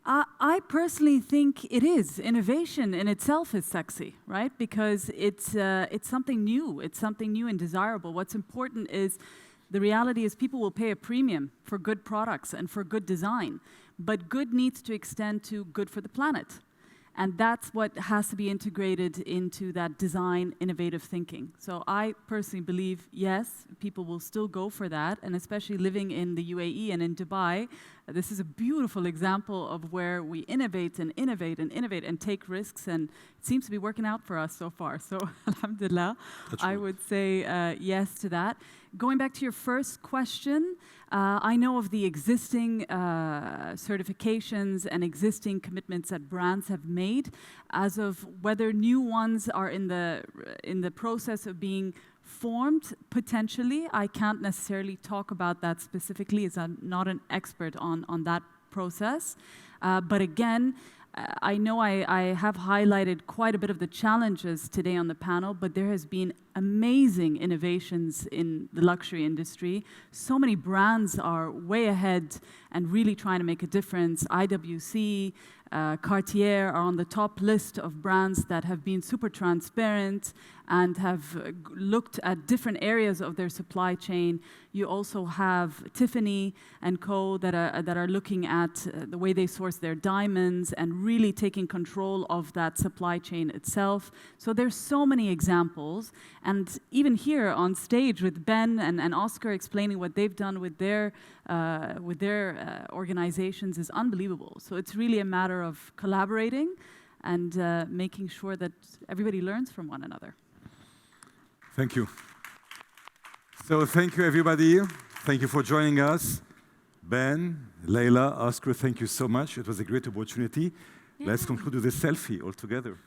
I personally think it is. Innovation in itself is sexy, right? Because it's something new. It's something new and desirable. What's important is, the reality is people will pay a premium for good products and for good design. But good needs to extend to good for the planet. And that's what has to be integrated into that design, innovative thinking. So I personally believe, yes, people will still go for that. And especially living in the UAE and in Dubai, this is a beautiful example of where we innovate and innovate and innovate and take risks. And it seems to be working out for us so far. So alhamdulillah, I would say yes to that. Going back to your first question, I know of the existing certifications and existing commitments that brands have made. As of whether new ones are in the process of being formed, potentially, I can't necessarily talk about that specifically, as I'm not an expert on that process. But again, I know I have highlighted quite a bit of the challenges today on the panel, but there has been amazing innovations in the luxury industry. So many brands are way ahead and really trying to make a difference. IWC, Cartier are on the top list of brands that have been super transparent and have looked at different areas of their supply chain. You also have Tiffany and Co. that are looking at the way they source their diamonds and really taking control of that supply chain itself. So there's so many examples. And even here on stage with Ben and Oskar explaining what they've done with their organizations is unbelievable. So it's really a matter of collaborating and making sure that everybody learns from one another. Thank you. So thank you, everybody. Thank you for joining us. Ben, Laila, Oskar, thank you so much. It was a great opportunity. Yeah. Let's conclude with a selfie all together.